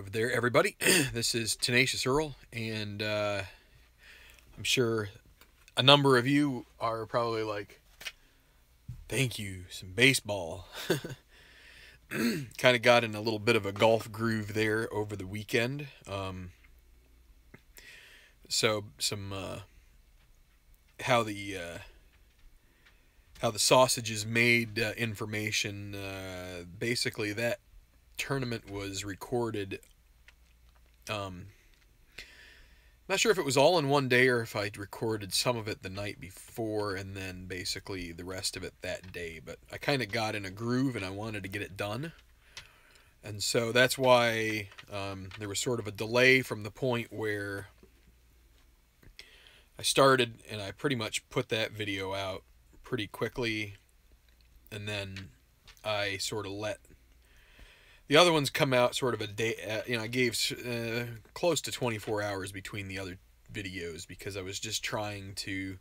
Hello there, everybody. This is Tenacious Earl, and I'm sure a number of you are probably like, thank you, some baseball. Kind of got in a little bit of a golf groove there over the weekend. So some how the sausage is made information. Basically, that tournament was recorded. Not sure if it was all in one day or if I recorded some of it the night before and then basically the rest of it that day, but I kind of got in a groove and I wanted to get it done, and so that's why there was sort of a delay from the point where I started, and I pretty much put that video out pretty quickly, and then I sort of let the other ones come out sort of a day. I gave close to 24 hours between the other videos because I was just trying to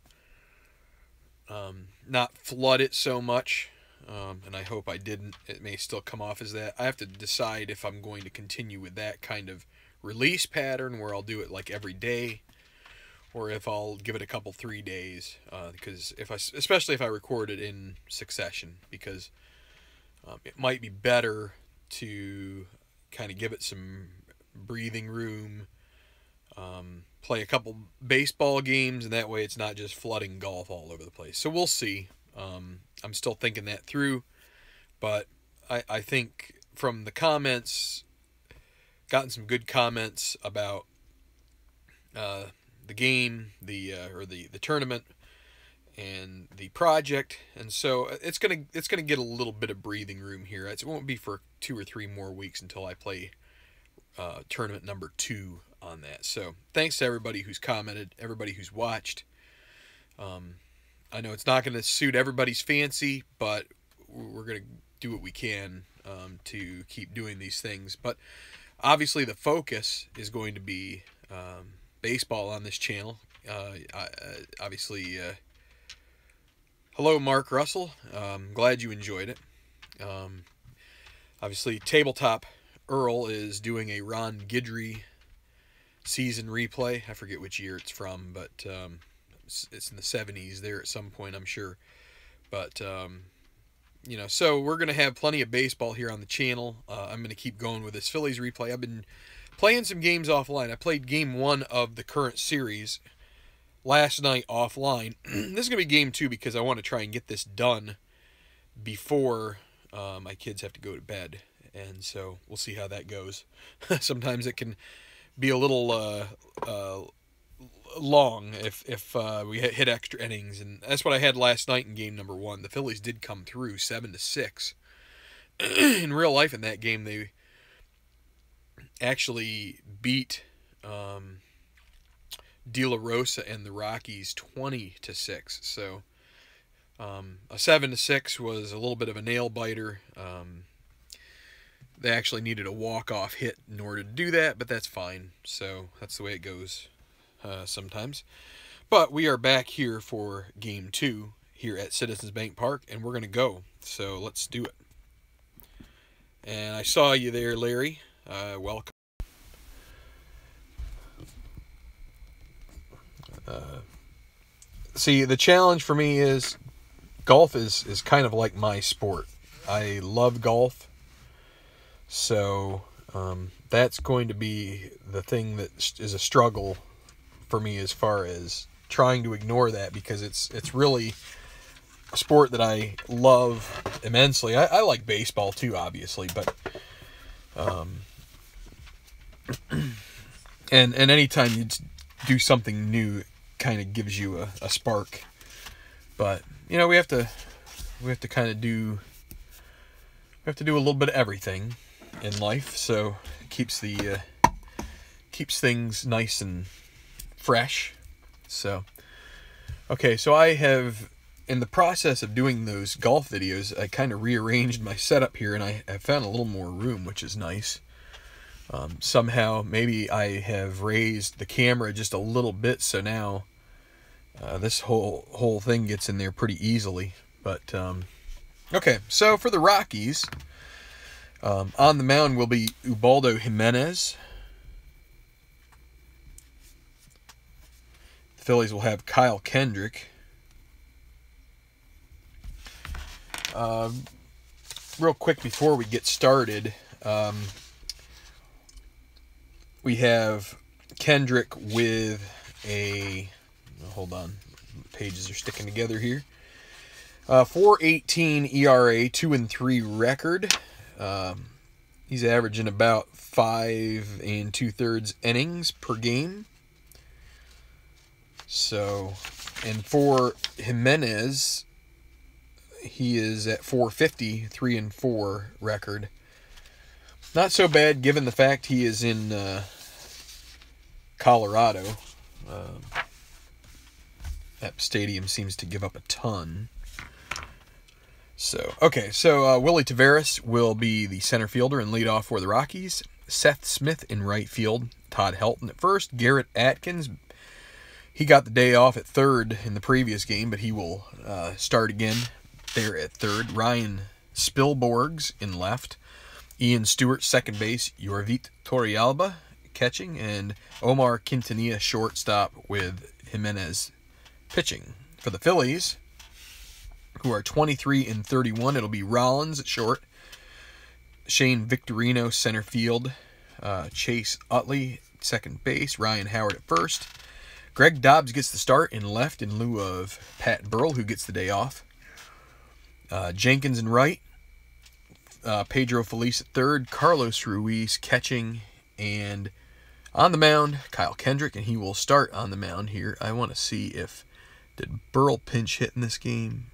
not flood it so much, and I hope I didn't. It may still come off as that. I have to decide if I'm going to continue with that kind of release pattern where I'll do it like every day, or if I'll give it a couple 3 days, because especially if I record it in succession, because it might be better to kind of give it some breathing room, play a couple baseball games, and that way it's not just flooding golf all over the place. So we'll see. I'm still thinking that through, but I think from the comments, gotten some good comments about the game, the tournament, and the project, and so it's gonna get a little bit of breathing room here. It won't be for 2 or 3 more weeks until I play tournament number 2 on that. So thanks to everybody who's commented, everybody who's watched. I know it's not going to suit everybody's fancy, but we're going to do what we can to keep doing these things. But obviously the focus is going to be baseball on this channel. Obviously, hello, Mark Russell. Glad you enjoyed it. Obviously, Tabletop Earl is doing a Ron Guidry season replay. I forget which year it's from, but it's in the 70s there at some point, I'm sure. But, so we're going to have plenty of baseball here on the channel. I'm going to keep going with this Phillies replay. I've been playing some games offline. I played game 1 of the current series last night offline. This is going to be game 2 because I want to try and get this done before my kids have to go to bed. And so we'll see how that goes. Sometimes it can be a little long if we hit extra innings. And that's what I had last night in game number 1. The Phillies did come through 7-6. In real life in that game, they actually beat De La Rosa and the Rockies 20-6. So a 7-6 was a little bit of a nail biter. They actually needed a walk-off hit in order to do that, but that's fine. So that's the way it goes sometimes. But we are back here for game 2 here at Citizens Bank Park, and we're going to go. So let's do it. And I saw you there, Larry. Welcome. See, the challenge for me is golf is kind of like my sport. I love golf, so that's going to be the thing that is a struggle for me as far as trying to ignore that, because it's really a sport that I love immensely. I like baseball too, obviously, but and anytime you do something new, it kind of gives you a spark. But we have to kind of do a little bit of everything in life, so it keeps things nice and fresh. So okay, so I have, in the process of doing those golf videos, I kind of rearranged my setup here, and I found a little more room, which is nice. Somehow maybe I have raised the camera just a little bit, so now this whole thing gets in there pretty easily. But okay, so for the Rockies, On the mound will be Ubaldo Jimenez. The Phillies will have Kyle Kendrick. Real quick before we get started, we have Kendrick with a, hold on, pages are sticking together here. 4.18 ERA, 2-3 record. He's averaging about 5 2/3 innings per game. So, and for Jimenez, he is at 4.50, 3-4 record. Not so bad given the fact he is in Colorado. That stadium seems to give up a ton. So, okay, so Willie Taveras will be the center fielder and lead off for the Rockies. Seth Smith in right field. Todd Helton at first. Garrett Atkins, he got the day off at third in the previous game, but he will start again there at third. Ryan Spilborghs in left. Ian Stewart, second base. Yorvit Torrealba catching. And Omar Quintanilla, shortstop, with Jimenez pitching. For the Phillies, who are 23-31, it'll be Rollins at short. Shane Victorino, center field. Chase Utley, second base. Ryan Howard at first. Greg Dobbs gets the start in left in lieu of Pat Burrell, who gets the day off. Jenkins in right. Pedro Feliz at third. Carlos Ruiz catching. And on the mound, Kyle Kendrick, and he will start on the mound here. I want to see if, did Burrell pinch hit in this game?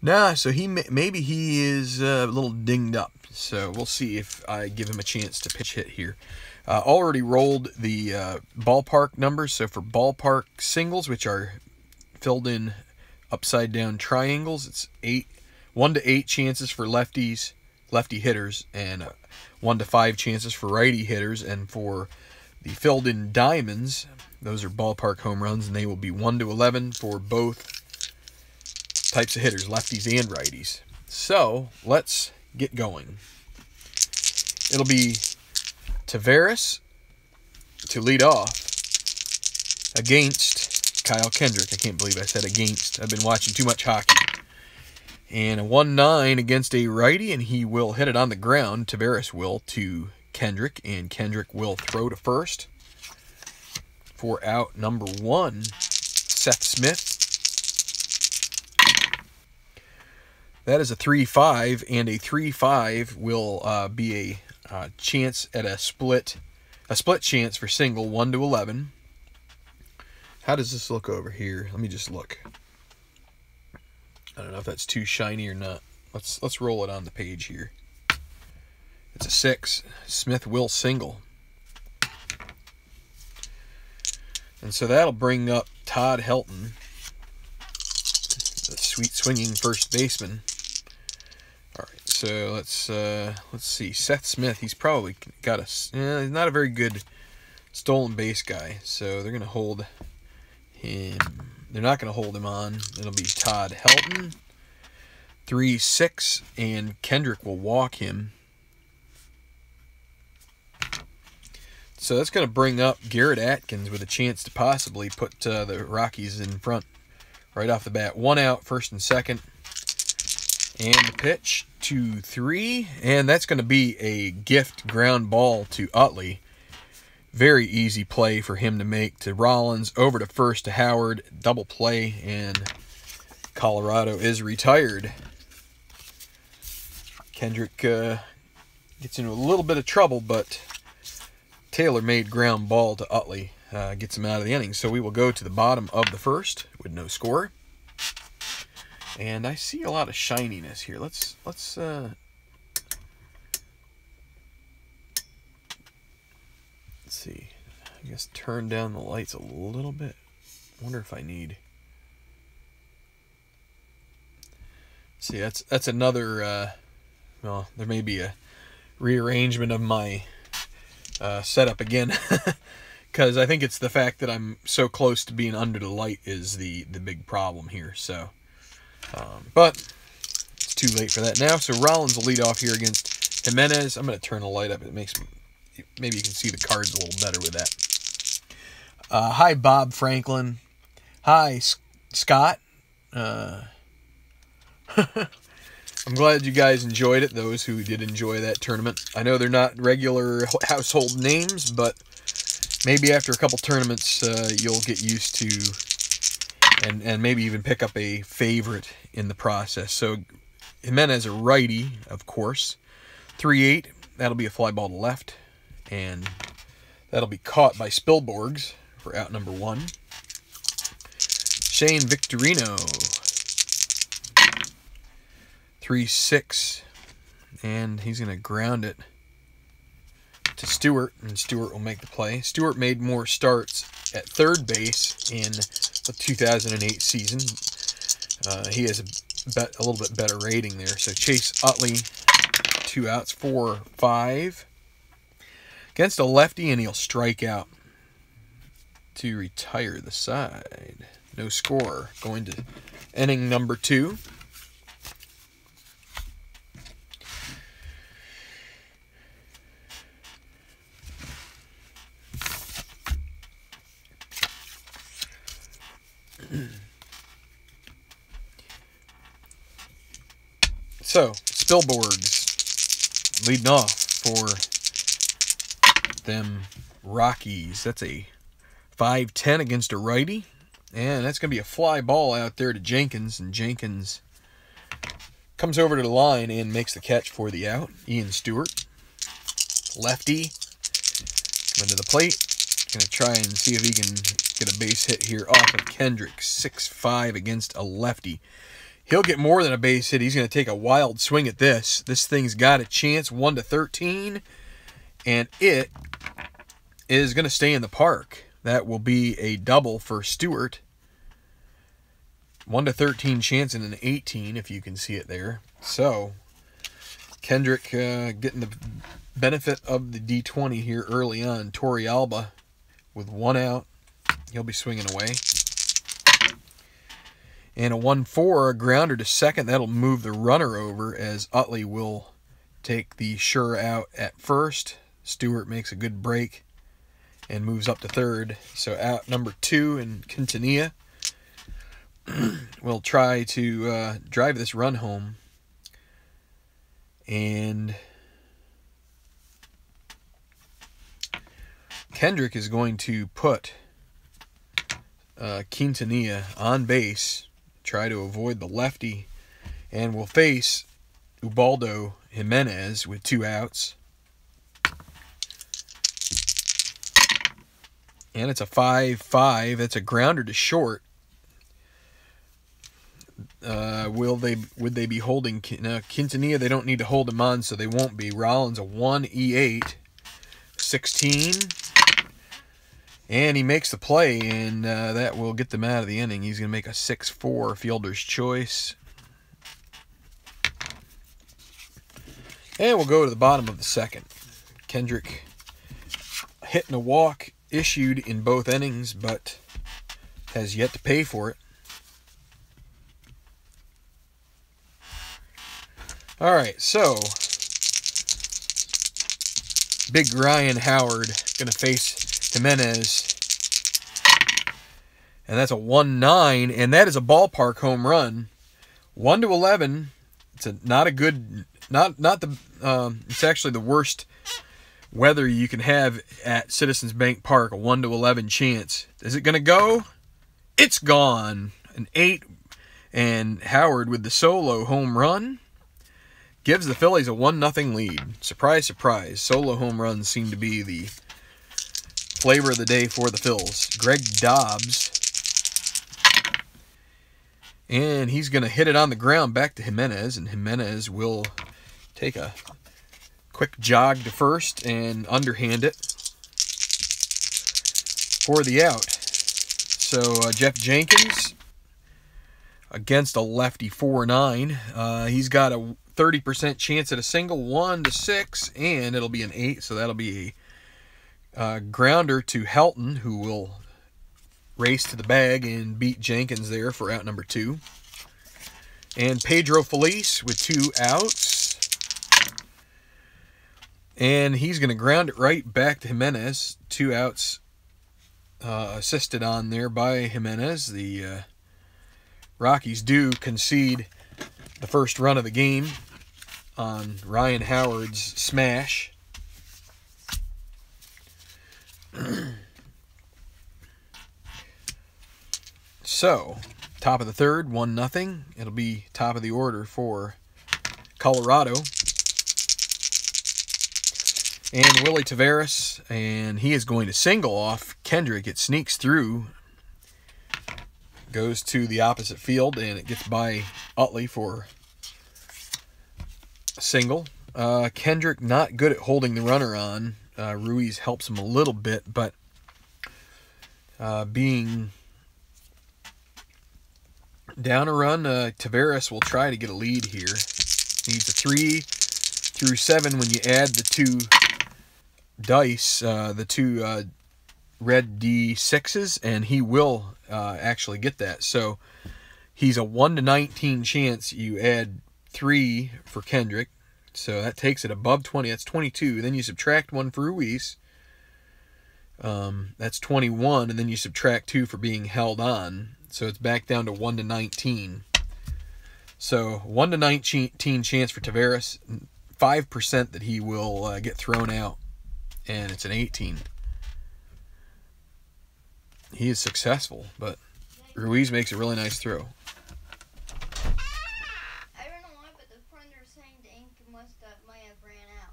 Nah, so maybe he is a little dinged up. So we'll see if I give him a chance to pitch hit here. Already rolled the ballpark numbers. So for ballpark singles, which are filled in upside down triangles, it's 1 to 8 chances for lefty hitters, and 1 to 5 chances for righty hitters. And for the filled in diamonds, those are ballpark home runs, and they will be 1 to 11 for both types of hitters, lefties and righties. So let's get going. It'll be Taveras to lead off against Kyle Kendrick. I can't believe I said against. I've been watching too much hockey. And a 1-9 against a righty, and he will hit it on the ground. Taveras will to Kendrick, and Kendrick will throw to first for out number 1. Seth Smith. That is a 3-5, and a 3-5 will be a chance at a split chance for single, 1 to 11. How does this look over here? Let me just look. I don't know if that's too shiny or not. Let's roll it on the page here. It's a 6. Smith will single. And so that'll bring up Todd Helton, the sweet swinging first baseman. All right, so let's see. Seth Smith, he's probably got he's not a very good stolen base guy, so they're gonna hold him. They're not gonna hold him on. It'll be Todd Helton, 3-6, and Kendrick will walk him. So that's going to bring up Garrett Atkins with a chance to possibly put the Rockies in front right off the bat. 1 out, first and second. And the pitch, 2-3. And that's going to be a gift ground ball to Utley. Very easy play for him to make to Rollins. Over to first to Howard. Double play, and Colorado is retired. Kendrick gets into a little bit of trouble, but tailor-made ground ball to Utley gets him out of the inning. So we will go to the bottom of the first with no score. And I see a lot of shininess here. Let's see. I guess turn down the lights a little bit. Wonder if I need. See, that's another. Well, there may be a rearrangement of my setup again, because I think it's the fact that I'm so close to being under the light is the big problem here. So, but it's too late for that now. So Rollins will lead off here against Jimenez. I'm going to turn the light up. It makes maybe you can see the cards a little better with that. Hi, Bob Franklin. Hi, Scott. I'm glad you guys enjoyed it, those who did enjoy that tournament. I know they're not regular household names, but maybe after a couple tournaments you'll get used to and maybe even pick up a favorite in the process. So Jimenez, a righty, of course. 3-8, that'll be a fly ball to left, and that'll be caught by Spilborgs for out number 1. Shane Victorino, 3-6, and he's going to ground it to Stewart, and Stewart will make the play. Stewart made more starts at third base in the 2008 season. He has a little bit better rating there. So Chase Utley, 2 outs, 4-5. Against a lefty, and he'll strike out to retire the side. No score. Going to inning number 2. So, Spilborgs leading off for them Rockies. That's a 5-10 against a righty. And that's going to be a fly ball out there to Jenkins. And Jenkins comes over to the line and makes the catch for the out. Ian Stewart, lefty, coming to the plate. Going to try and see if he can get a base hit here off of Kendrick. 6-5 against a lefty. He'll get more than a base hit. He's going to take a wild swing at this. This thing's got a chance, 1-13, and it is going to stay in the park. That will be a double for Stewart. 1-13 chance in an 18, if you can see it there. So, Kendrick getting the benefit of the D20 here early on. Torrealba with 1 out. He'll be swinging away. And a 1-4, a grounder to second. That'll move the runner over as Utley will take the sure out at first. Stewart makes a good break and moves up to third. So out number 2, and Quintanilla will try to drive this run home. And Kendrick is going to put Quintanilla on base, try to avoid the lefty, and will face Ubaldo Jimenez with 2 outs. And it's a 5-5. That's a grounder to short. Would they be holding Quintanilla? They don't need to hold him on, so they won't be. Rollins a 1-E8, 16. And he makes the play, and that will get them out of the inning. He's going to make a 6-4 fielder's choice. And we'll go to the bottom of the second. Kendrick hitting a walk, issued in both innings, but has yet to pay for it. All right, so Big Ryan Howard going to face Jimenez, and that's a 1-9, and that is a ballpark home run. 1-11. It's not a good, it's actually the worst weather you can have at Citizens Bank Park. A 1-11 chance. Is it going to go? It's gone. An 8, and Howard with the solo home run gives the Phillies a 1-0 lead. Surprise, surprise. Solo home runs seem to be the flavor of the day for the Phils. Greg Dobbs. And he's going to hit it on the ground back to Jimenez. And Jimenez will take a quick jog to first and underhand it for the out. So Jeff Jenkins against a lefty 4-9. He's got a 30% chance at a single, 1-6. And it'll be an 8. So that'll be a grounder to Helton, who will race to the bag and beat Jenkins there for out number 2. And Pedro Feliz with 2 outs. And he's going to ground it right back to Jimenez. 2 outs assisted on there by Jimenez. The Rockies do concede the first run of the game on Ryan Howard's smash. So, top of the third, 1-0. It'll be top of the order for Colorado. And Willie Taveras, and he is going to single off Kendrick. It sneaks through, goes to the opposite field, and it gets by Utley for a single. Kendrick not good at holding the runner on. Ruiz helps him a little bit, but being down a run, Taveras will try to get a lead here. Needs a 3 through 7 when you add the 2 dice, the 2 red D6s, and he will actually get that. So he's a 1-19 chance. You add 3 for Kendrick, so that takes it above 20. That's 22. Then you subtract 1 for Ruiz. That's 21, and then you subtract 2 for being held on. So it's back down to 1-19. So 1-19 chance for Taveras, 5% that he will get thrown out, and it's an 18. He is successful, but Ruiz makes a really nice throw. I don't know why, but the printer's saying the ink might have ran out.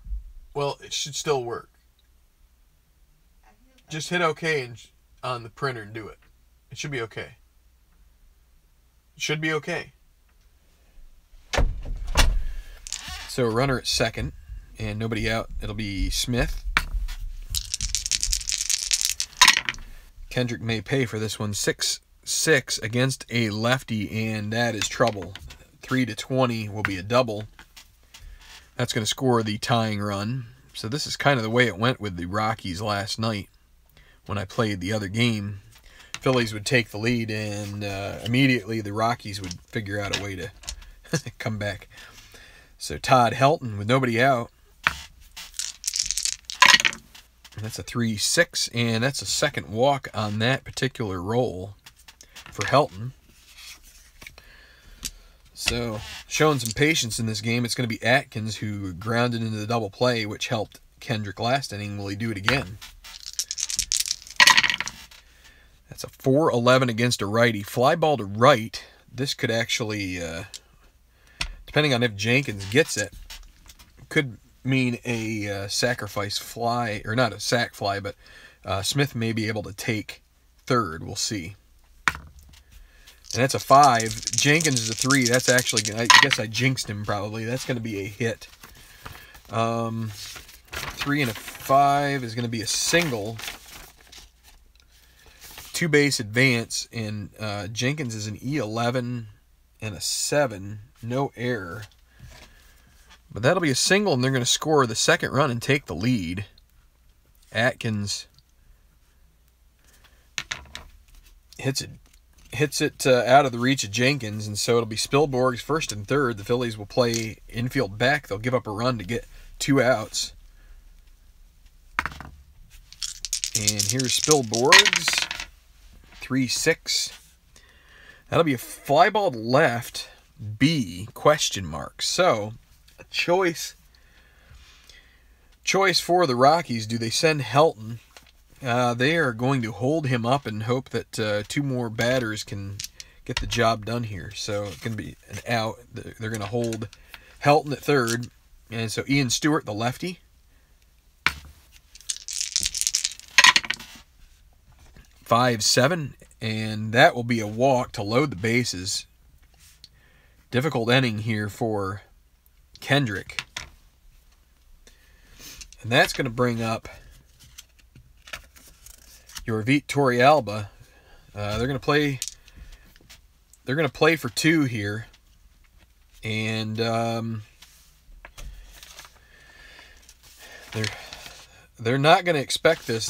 Well, it should still work. Just hit OK on the printer and do it. It should be okay. It should be okay. So runner at second and nobody out. It'll be Smith. Kendrick may pay for this one. 6-6 against a lefty, and that is trouble. 3-20 will be a double. That's going to score the tying run. So this is kind of the way it went with the Rockies last night when I played the other game. Phillies would take the lead, and immediately the Rockies would figure out a way to come back. So Todd Helton with nobody out. And that's a 3-6, and that's a second walk on that particular roll for Helton. So showing some patience in this game. It's going to be Atkins who grounded into the double play, which helped Kendrick last inning. Will he do it again? That's a 4-11 against a righty. Fly ball to right. This could actually, depending on if Jenkins gets it, could mean a sacrifice fly, or not a sac fly, but Smith may be able to take third. We'll see. And that's a 5. Jenkins is a 3. That's actually, I guess I jinxed him probably. That's going to be a hit. 3 and a 5 is going to be a single. 2-base advance, and Jenkins is an E11 and a 7. No error. But that'll be a single, and they're going to score the second run and take the lead. Atkins hits it out of the reach of Jenkins, and so it'll be Spilborgh's first and third. The Phillies will play infield back. They'll give up a run to get 2 outs. And here's Spilborgh's 3-6. That'll be a fly ball to left, B, question mark. So a choice for the Rockies. Do they send Helton? They are going to hold him up and hope that 2 more batters can get the job done here. So it's going to be an out. They're going to hold Helton at third. And so Ian Stewart, the lefty. 5-7. And that will be a walk to load the bases. Difficult inning here for Kendrick. And that's going to bring up your Torrealba. They're going to play for 2 here. And they're not going to expect this.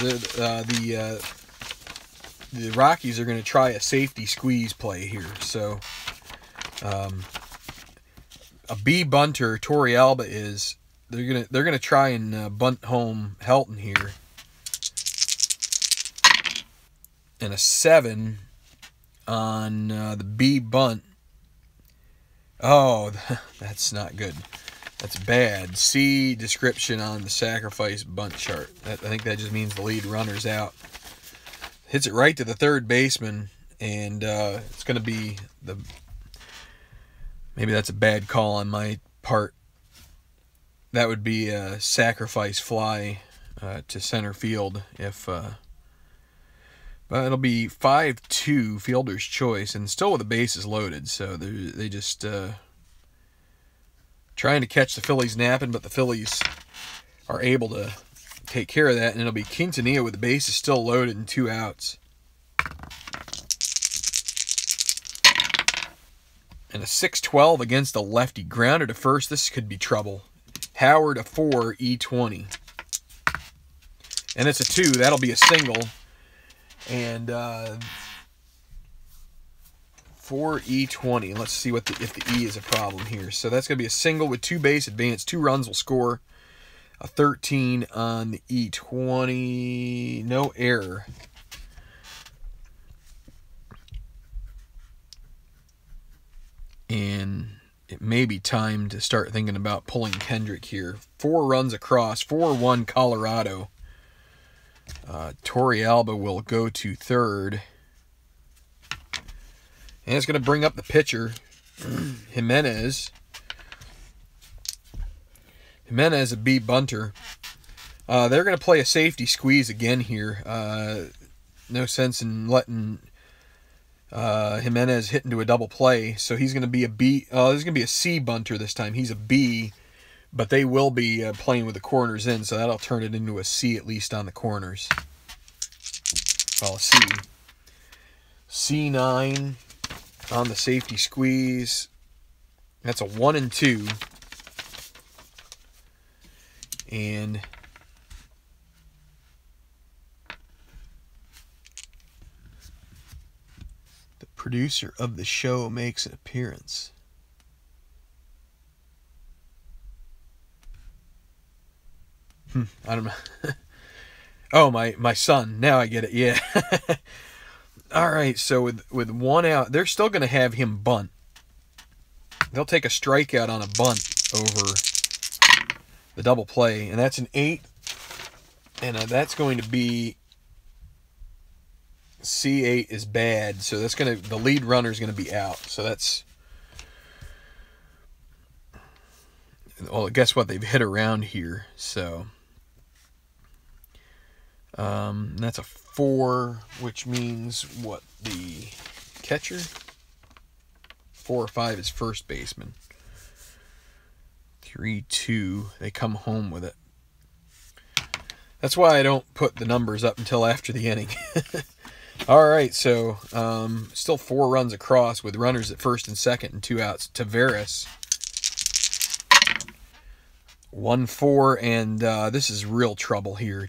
The Rockies are going to try a safety squeeze play here. So a B bunter, Torrealba is they're gonna try and bunt home Helton here. And a 7 on the B bunt. Oh, that's not good. That's bad. C description on the sacrifice bunt chart. I think that just means the lead runner's out. Hits it right to the third baseman, and it's going to be the... Maybe that's a bad call on my part. That would be a sacrifice fly to center field if... But it'll be 5-2 fielder's choice, and still with the bases loaded. So they just trying to catch the Phillies napping, but the Phillies are able to take care of that, and it'll be Quintanilla with the bases still loaded and 2 outs. And a 6-12 against a lefty. Grounded to first. This could be trouble. Howard a 4, E20. And it's a 2. That'll be a single. And 4 E20. Let's see what if the E is a problem here. So that's going to be a single with 2 base advance. 2 runs will score. A 13 on the E20. No error. And it may be time to start thinking about pulling Kendrick here. 4 runs across. 4-1 Colorado. Torrealba will go to third. And it's going to bring up the pitcher, Jimenez. Jimenez, a B bunter. They're going to play a safety squeeze again here. No sense in letting Jimenez hit into a double play. So he's going to be a B. There's going to be a C bunter this time. He's a B. But they will be playing with the corners in, so that'll turn it into a C at least on the corners. Well, a C. C9 on the safety squeeze. That's a 1-2. And the producer of the show makes an appearance. I don't know. Oh, my son. Now I get it. Yeah. All right. So with 1 out, they're still going to have him bunt. They'll take a strikeout on a bunt over the double play, and that's an 8. And that's going to be C8 is bad. So that's going to the lead runner is going to be out. So that's. Well, guess what? They've hit around here. So. That's a 4, which means what? The catcher? 4 or 5 is first baseman. 3-2. They come home with it. That's why I don't put the numbers up until after the inning. All right, so still 4 runs across with runners at first and second and 2 outs. Taveras. 1-4, and this is real trouble here.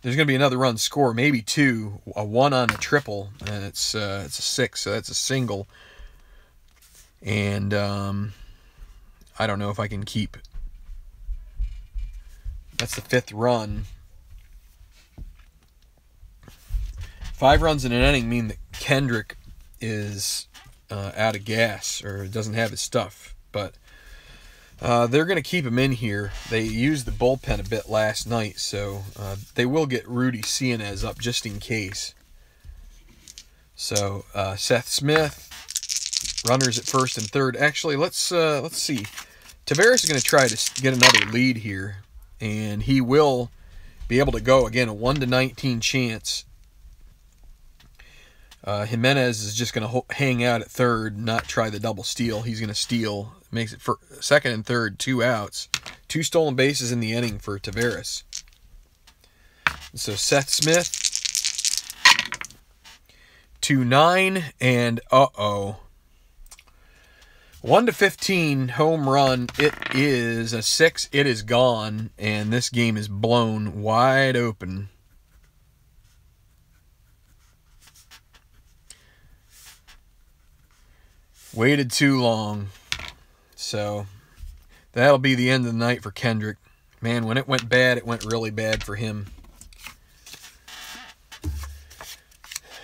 There's going to be another run score, maybe 2, a 1 on a triple, and it's a 6, so that's a single. And I don't know if I can keep. That's the 5th run. 5 runs in an inning mean that Kendrick is out of gas or doesn't have his stuff, but they're going to keep him in here. They used the bullpen a bit last night, so they will get Rudy Cianez up just in case. So Seth Smith, runners at first and third. Actually, let's see. Taveras is going to try to get another lead here, and he will be able to go again. A 1-19 chance. Jimenez is just going to hang out at third, not try the double steal. He's going to steal. Makes it for second and third, 2 outs. 2 stolen bases in the inning for Taveras. So Seth Smith, 2-9, and 1-15 home run. It is a 6. It is gone, and this game is blown wide open. Waited too long. So That'll be the end of the night for Kendrick. Man, when it went bad, it went really bad for him.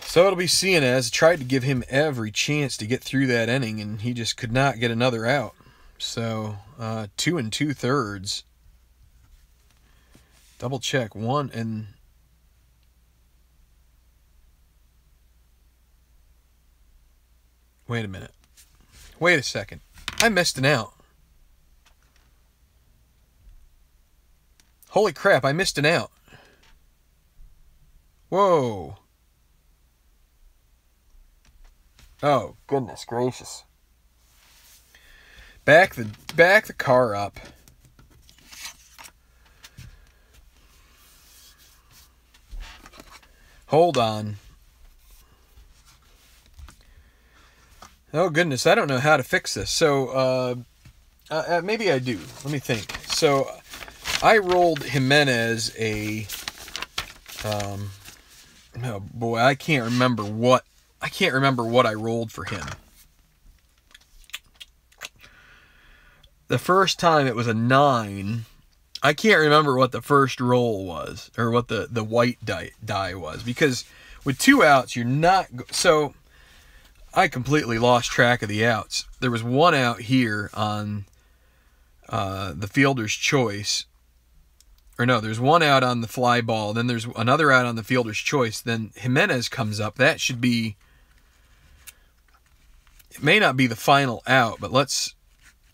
So it'll be Cianez. Tried to give him every chance to get through that inning, and he just could not get another out. So 2 2/3. Double check. 1 and... Wait a minute. Wait a second. I missed an out. Holy crap, I missed an out. Whoa. Oh, goodness gracious. Back the car up. Hold on. Oh, goodness, I don't know how to fix this. So, maybe I do. Let me think. So, I rolled Jimenez a... oh, boy, I can't remember what I rolled for him. The first time it was a 9. I can't remember what the first roll was, or what the white die was, because with 2 outs, you're not... So, I completely lost track of the outs. There was 1 out here on the fielder's choice. Or no, there's 1 out on the fly ball, then there's another out on the fielder's choice, then Jimenez comes up. That should be... It may not be the final out, but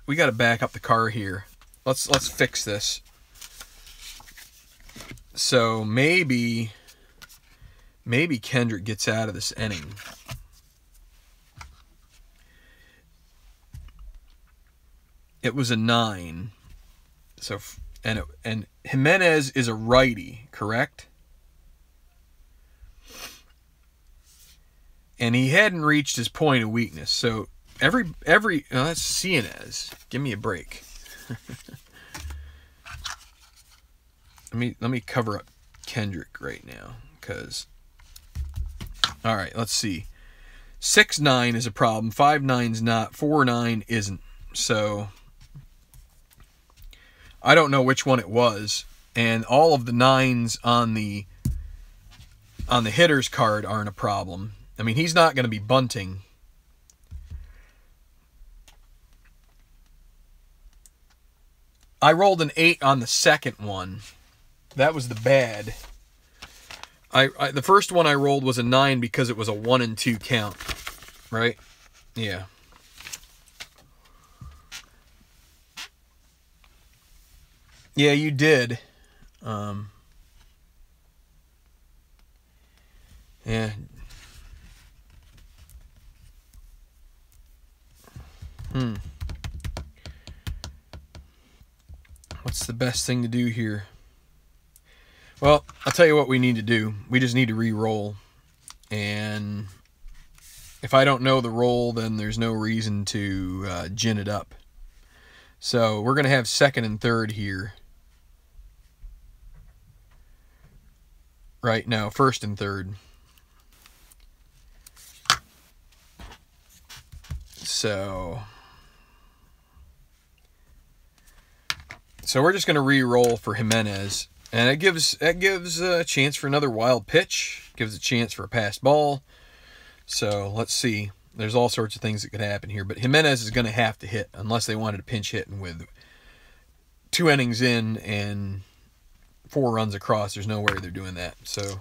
we got to back up the car here. Let's fix this. So maybe Kendrick gets out of this inning. It was a 9. So and Jimenez is a righty, correct? And he hadn't reached his point of weakness. So that's Cianez. Give me a break. Let me cover up Kendrick right now, because... All right, let's see. 6-9 is a problem. 5-9's not. 4-9 isn't. So I don't know which one it was, and all of the 9s on the hitter's card aren't a problem. I mean, he's not going to be bunting. I rolled an 8 on the second one. That was the bad. The first one I rolled was a 9 because it was a 1 and 2 count, right? Yeah. Yeah, you did. Yeah. What's the best thing to do here? Well, I'll tell you what we need to do. We just need to re-roll. And if I don't know the roll, then there's no reason to gin it up. So we're going to have second and third here. Right now, first and third. So we're just going to re-roll for Jimenez. And that gives a chance for another wild pitch. Gives a chance for a passed ball. So let's see. There's all sorts of things that could happen here. But Jimenez is going to have to hit unless they wanted to pinch hit. And with 2 innings in and 4 runs across, there's no way they're doing that. So,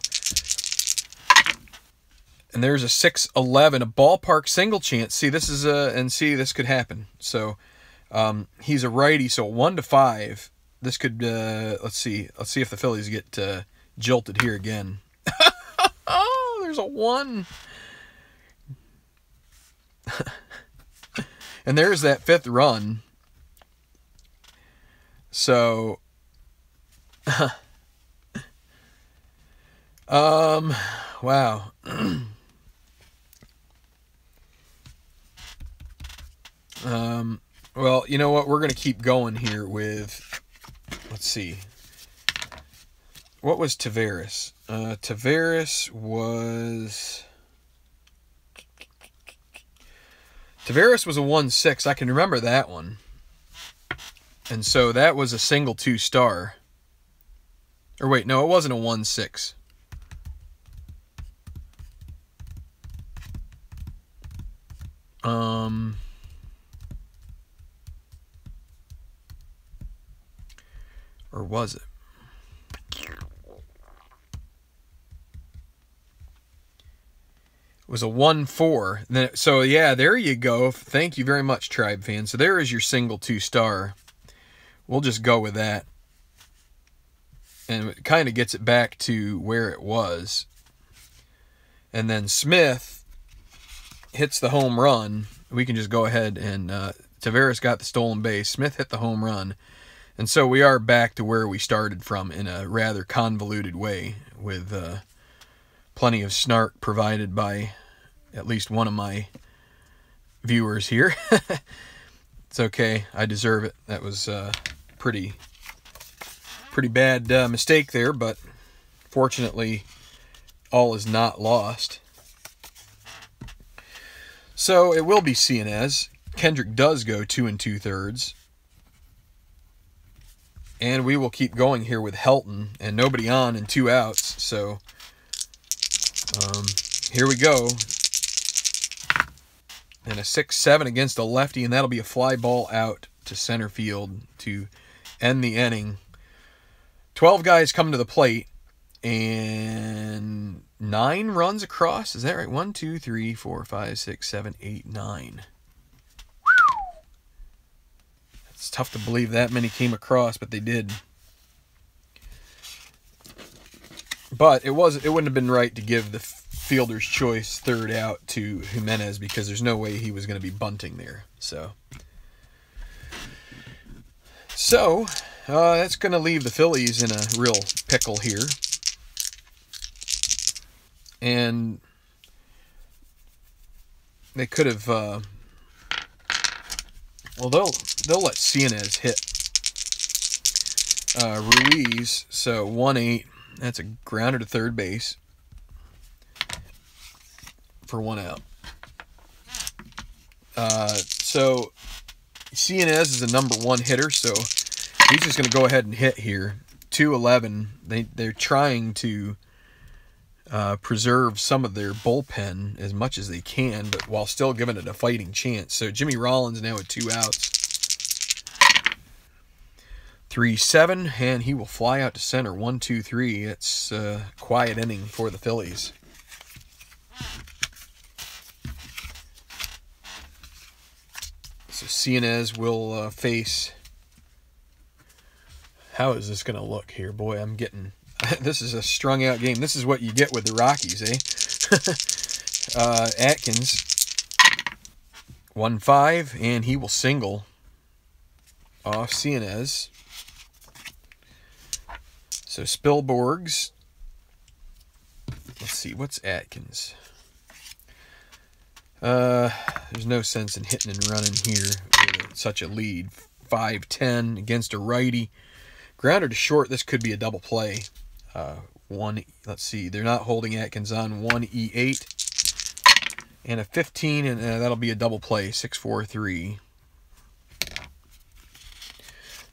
and there's a 6-11, a ballpark single chance. See, this is this could happen. So he's a righty. So 1-5. This could, let's see if the Phillies get jilted here again. Oh, there's a 1. And there's that 5th run. So, wow. Well, you know what? We're going to keep going here with, let's see. What was Taveras? Taveras was a 1-6. I can remember that one. And so that was a single 2-star. Or wait, no, it wasn't a 1-6. Or was it? It was a 1-4. So yeah, there you go. Thank you very much, Tribe fan. So there is your single 2-star. We'll just go with that. And it kind of gets it back to where it was. And then Smith hits the home run. We can just go ahead and Taveras got the stolen base. Smith hit the home run. And so we are back to where we started from in a rather convoluted way, with plenty of snark provided by at least one of my viewers here. It's okay. I deserve it. That was pretty bad mistake there, but fortunately all is not lost. So it will be Cianez. Kendrick does go 2 2/3. And we will keep going here with Helton and nobody on and 2 outs. So here we go. And a 6-7 against a lefty, and that'll be a fly ball out to center field to end the inning. 12 guys come to the plate, and 9 runs across. Is that right? 1, 2, 3, 4, 5, 6, 7, 8, 9. It's tough to believe that many came across, but they did. But it wouldn't have been right to give the fielder's choice third out to Jimenez, because there's no way he was going to be bunting there. So that's going to leave the Phillies in a real pickle here. And they could have, well, they'll let Cianez hit Ruiz. So 1-8. That's a grounder to third base for 1 out. So Cianez is a number 1 hitter, so he's just going to go ahead and hit here. 2-11. They're trying to preserve some of their bullpen as much as they can, but while still giving it a fighting chance. So Jimmy Rollins now with 2 outs. 3-7, and he will fly out to center. 1, 2, 3. It's a quiet inning for the Phillies. So Cianez will face... How is this going to look here? Boy, I'm getting... This is a strung out game. This is what you get with the Rockies, eh? Atkins. 1-5, and he will single off Cianez. So Spielborgs. Let's see, what's Atkins? There's no sense in hitting and running here with such a lead. 5-10 against a righty. Grounder to short. This could be a double play. Let's see. They're not holding Atkins on. 1-8 and a 15, and that'll be a double play. 6-4-3.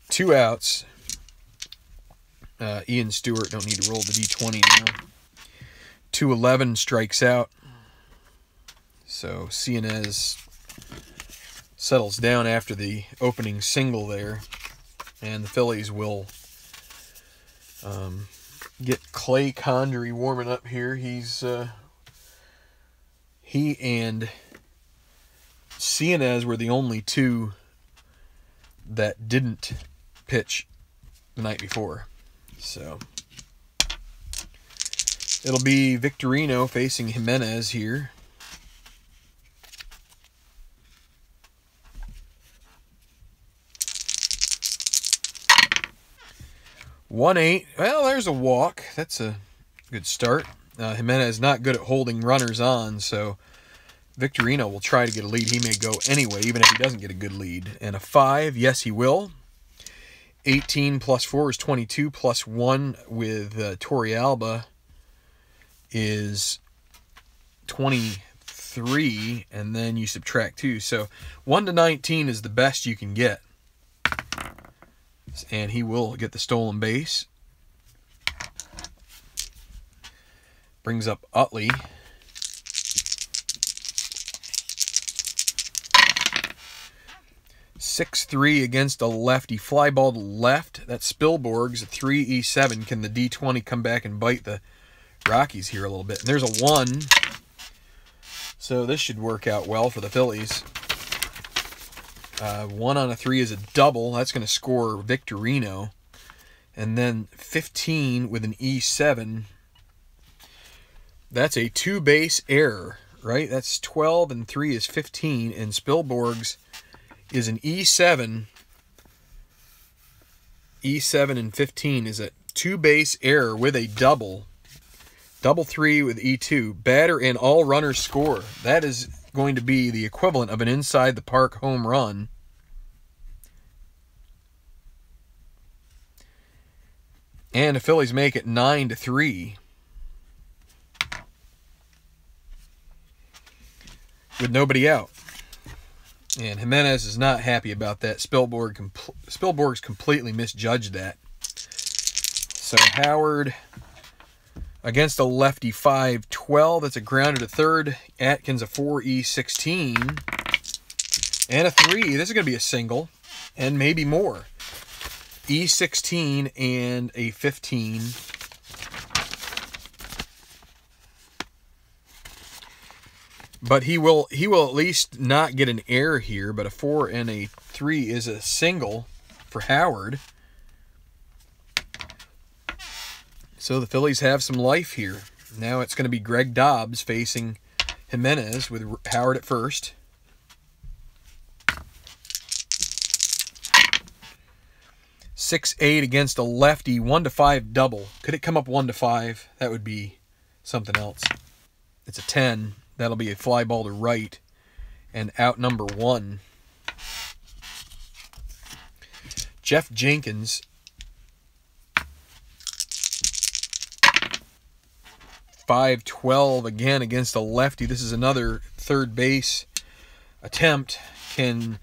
2 outs. Ian Stewart don't need to roll the D20 now. 2-11 strikes out. So Cianez settles down after the opening single there, and the Phillies will get Clay Condrey warming up here. He and Cianez were the only 2 that didn't pitch the night before. So it'll be Victorino facing Jimenez here. One 8. Well, there's a walk. That's a good start. Jimenez not good at holding runners on, so Victorino will try to get a lead. He may go anyway, even if he doesn't get a good lead. And a 5, yes, he will. 18 plus 4 is 22, plus 1 with Torrealba is 23, and then you subtract 2. So 1 to 19 is the best you can get. and he will get the stolen base. Brings up Utley. (6-3) against a lefty. Fly ball to left. That's Spilborg's 3-E7. Can the D20 come back and bite the Rockies here a little bit? And there's a 1. So this should work out well for the Phillies. 1 on a 3 is a double. That's going to score Victorino. And then 15 with an E7. That's a 2-base error, right? That's 12 and 3 is 15. And Spilborg's is an E7. E7 and 15 is a 2-base error with a double. Double 3 with E2. Batter and all runners score. That is going to be the equivalent of an inside the park home run. And the Phillies make it 9-3. With nobody out. And Jimenez is not happy about that. Spilborg's completely misjudged that. So Howard against a lefty 5-12. That's a grounder to third. Atkins a 4-E16. And a 3. This is going to be a single. And maybe more. E16 and a 15. But he will at least not get an error here, but a 4 and a 3 is a single for Howard. So the Phillies have some life here. Now it's going to be Greg Dobbs facing Jimenez with Howard at first. (6-8) against a lefty, 1-5 double. Could it come up 1-5? That would be something else. It's a 10. That'll be a fly ball to right and out number 1. Jeff Jenkins. (5-12) again against a lefty. This is another third base attempt. Can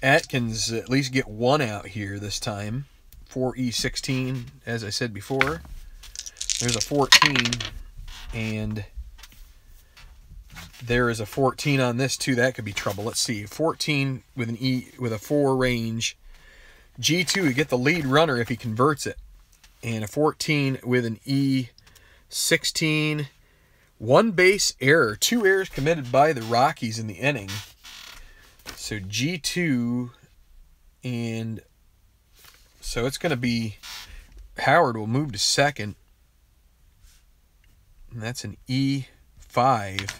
Atkins at least get 1 out here this time? 4E16, as I said before. There's a 14, and there is a 14 on this too. That could be trouble. Let's see. 14 with an E with a 4 range. G2 to get the lead runner if he converts it. And a 14 with an E16. 1 base error. 2 errors committed by the Rockies in the inning. So G2, and so it's going to be Howard will move to second. And that's an E5.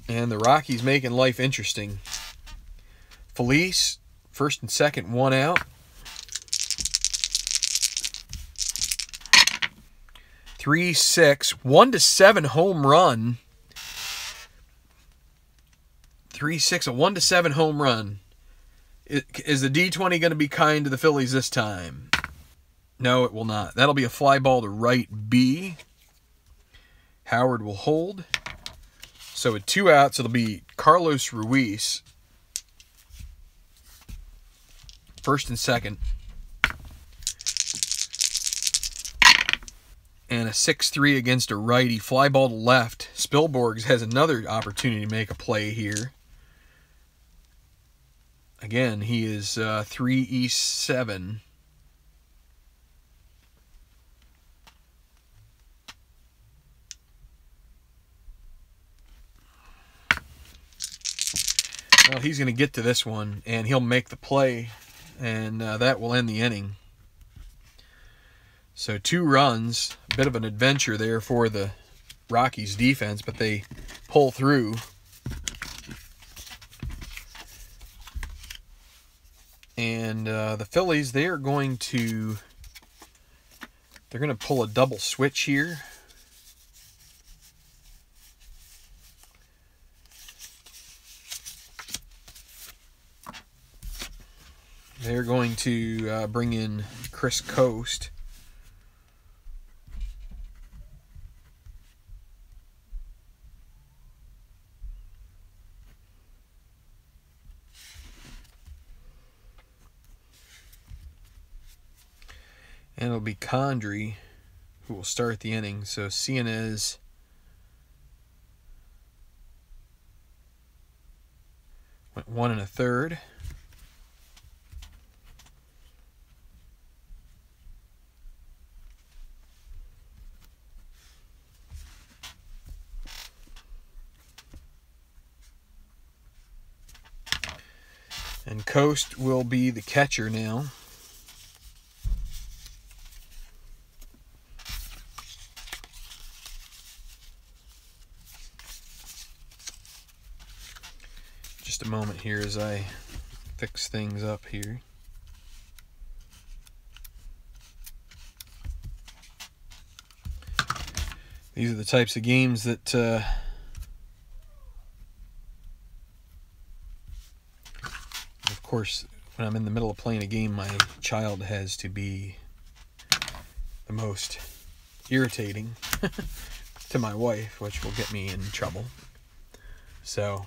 And the Rockies making life interesting. Felice, first and second, 1 out. 3-6, 1-7 home run. 3-6, a 1-7 home run. Is the D20 going to be kind to the Phillies this time? No, it will not. That'll be a fly ball to right B. Howard will hold. So with 2 outs, it'll be Carlos Ruiz. First and second. And a 6-3 against a righty. Fly ball to left. Spilborg's has another opportunity to make a play here. Again, he is 3E7. Well, he's going to get to this one, and he'll make the play, and that will end the inning. So 2 runs, a bit of an adventure there for the Rockies defense, but they pull through. And the Phillies, they're going to pull a double switch here. They're going to bring in Chris Coast. And it'll be Condrey who will start the inning. So Cianez went 1 1/3. And Coast will be the catcher now. Just a moment here as I fix things up here. These are the types of games that of course, when I'm in the middle of playing a game, my child has to be the most irritating to my wife, which will get me in trouble. So,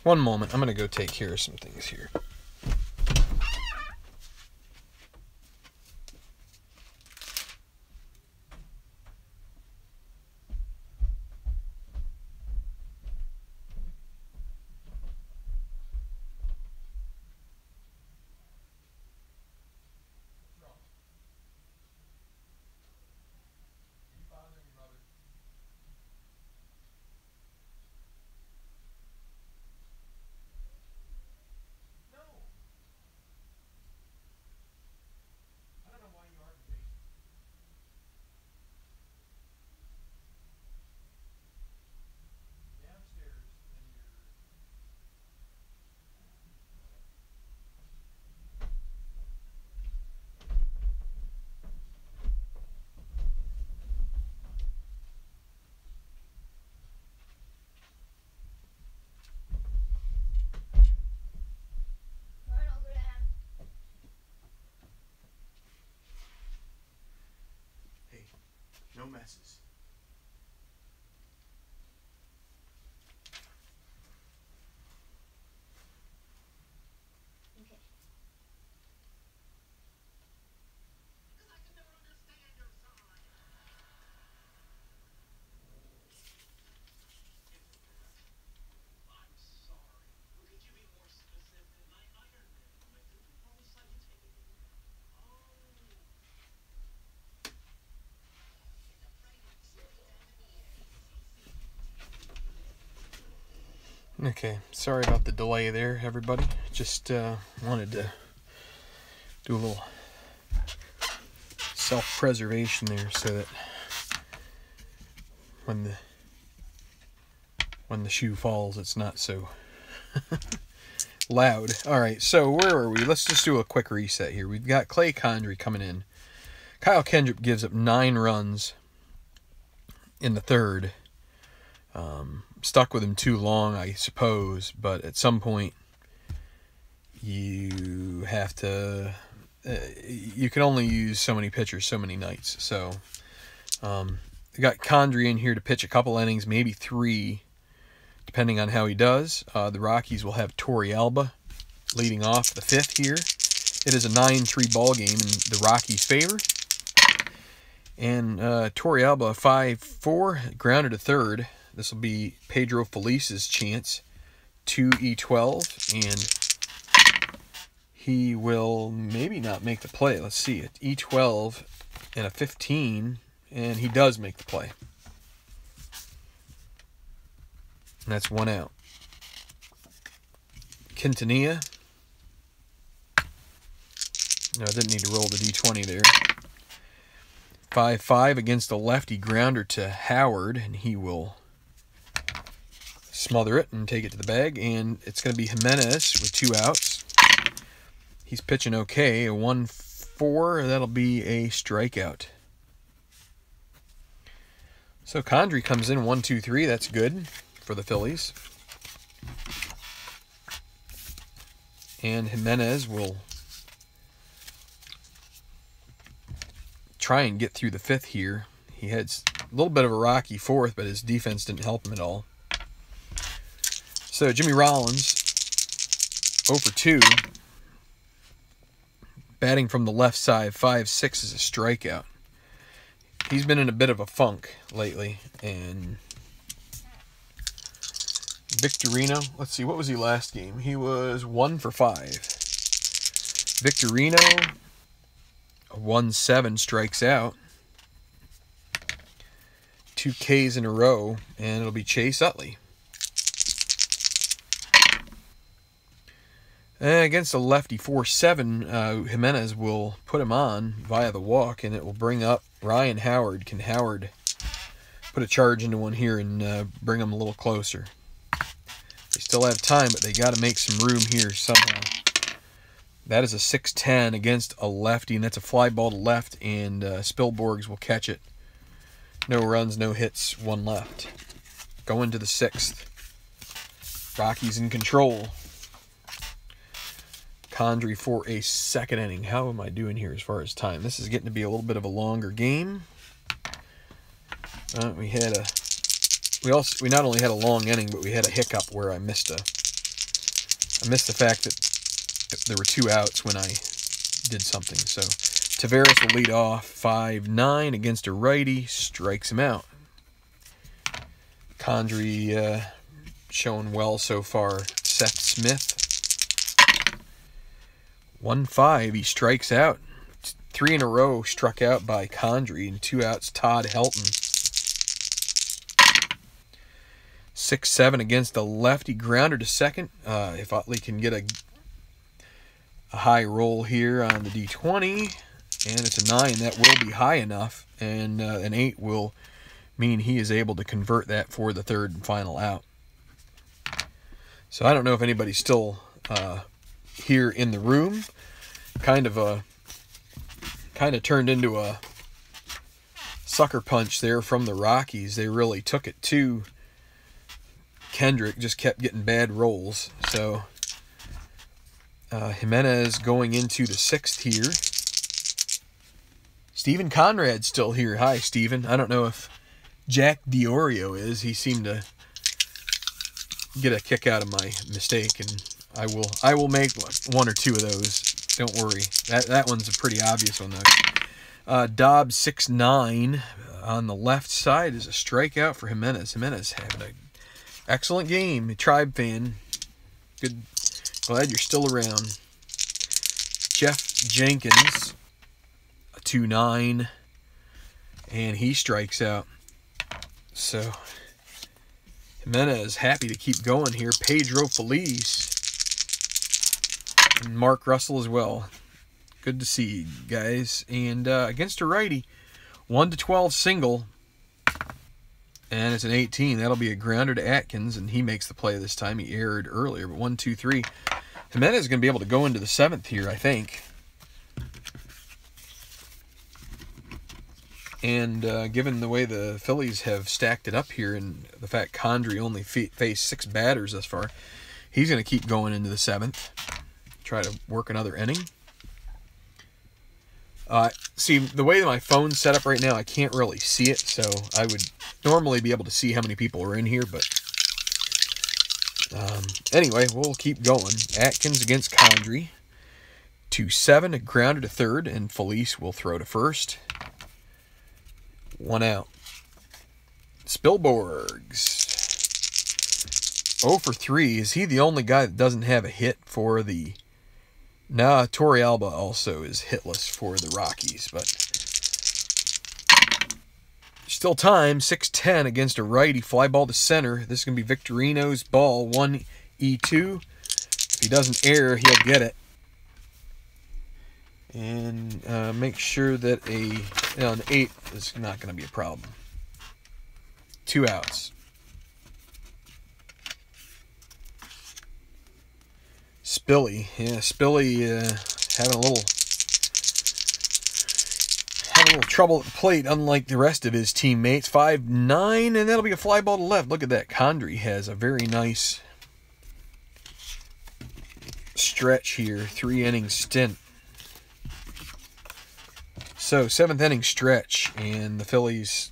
one moment, I'm going to go take care of some things here. No messes. Okay. Okay, sorry about the delay there, everybody. Just wanted to do a little self-preservation there so that when the shoe falls, it's not so loud. All right, so where are we? Let's just do a quick reset here. We've got Clay Condrey coming in. Kyle Kendrick gives up 9 runs in the third. Stuck with him too long, I suppose, but at some point you have to you can only use so many pitchers so many nights. So we got Condrey in here to pitch a couple innings, maybe 3, depending on how he does. The Rockies will have Torey Alba leading off the 5th here. It is a 9-3 ball game in the Rockies' favor. And Torey Alba, 5-4, grounded to third. This will be Pedro Felice's chance, 2E12, and he will maybe not make the play. Let's see it. E12 and a 15, and he does make the play. And that's 1 out. Quintanilla. No, I didn't need to roll the D20 there. 5-5 against a lefty grounder to Howard, and he will smother it and take it to the bag. And it's going to be Jimenez with 2 outs. He's pitching okay. A 1-4. That'll be a strikeout. So Condrey comes in 1-2-3. That's good for the Phillies. And Jimenez will try and get through the 5th here. He had a little bit of a rocky 4th, but his defense didn't help him at all. So Jimmy Rollins 0 for 2. Batting from the left side, 5-6 is a strikeout. He's been in a bit of a funk lately. And Victorino, let's see, what was he last game? He was 1 for 5. Victorino, 1-7, strikes out. 2 Ks in a row, and it'll be Chase Utley. And against a lefty, 4-7, Jimenez will put him on via the walk, and it will bring up Ryan Howard. Can Howard put a charge into one here and bring him a little closer? They still have time, but they got to make some room here somehow. That is a 6-10 against a lefty, and that's a fly ball to left, and Spilborghs will catch it. No runs, no hits, 1 left. Going to the 6th. Rockies in control. Condrey for a 2nd inning. How am I doing here as far as time? This is getting to be a little bit of a longer game. We not only had a long inning, but we had a hiccup where I missed the fact that there were 2 outs when I did something. So Taveras will lead off, 5-9 against a righty, strikes him out. Condrey showing well so far. Seth Smith, 1-5, he strikes out. 3 in a row struck out by Condrey, and 2 outs, Todd Helton. 6-7 against a lefty, grounder to second. If Utley can get a high roll here on the D20, and it's a 9, that will be high enough, and an 8 will mean he is able to convert that for the 3rd and final out. So I don't know if anybody's still here in the room. Kind of turned into a sucker punch there from the Rockies. They really took it to Kendrick, just kept getting bad rolls. So Jimenez going into the 6th here. Stephen Conrad's still here. Hi, Stephen. I don't know if Jack Diorio is. He seemed to get a kick out of my mistake, and I will make 1 or 2 of those. Don't worry. That one's a pretty obvious one, though. Dobbs, 6-9 on the left side is a strikeout for Jimenez. Jimenez having an excellent game. A Tribe fan. Good. Glad you're still around. Jeff Jenkins, a 2-9, and he strikes out. So Jimenez happy to keep going here. Pedro Feliz and Mark Russell as well. Good to see you guys. And against a righty, 1-12 single, and it's an 18. That'll be a grounder to Atkins, and he makes the play this time. He erred earlier, but 1-2-3. Jimenez is going to be able to go into the 7th here, I think. And given the way the Phillies have stacked it up here, and the fact Condrey only faced 6 batters thus far, he's going to keep going into the 7th. Try to work another inning. See, the way that my phone's set up right now, I can't really see it, so I would normally be able to see how many people are in here, but anyway, we'll keep going. Atkins against Condrey. 2-7, a grounder to 3rd, and Felice will throw to 1st. 1 out. Spilborghs. 0 for 3. Is he the only guy that doesn't have a hit for the... Nah, Torrealba also is hitless for the Rockies, but still time. 6-10 against a righty, fly ball to center. This is going to be Victorino's ball, 1-2. If he doesn't err, he'll get it. And make sure that an 8 is not going to be a problem. 2 outs. Spilly, having a little trouble at the plate, unlike the rest of his teammates. 5-9, and that'll be a fly ball to left. Look at that. Condrey has a very nice stretch here. 3-inning stint. So 7th inning stretch, and the Phillies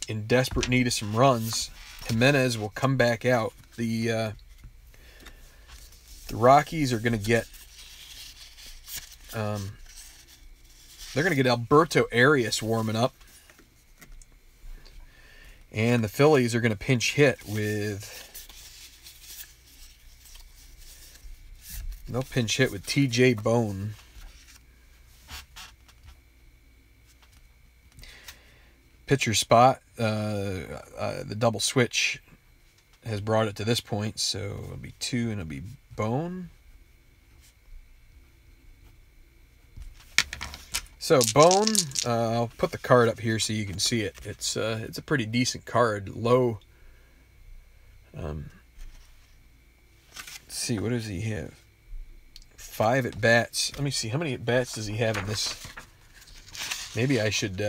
in desperate need of some runs. Jimenez will come back out. The The Rockies are going to get Alberto Arias warming up. And the Phillies are going to pinch hit with... They'll pinch hit with TJ Bone. Pitcher spot, the double switch has brought it to this point, so it'll be 2 and it'll be Bone. So Bone, I'll put the card up here so you can see it. It's a pretty decent card. Low. Let's see, what does he have? 5 at bats. Let me see, how many at bats does he have in this? Maybe I should.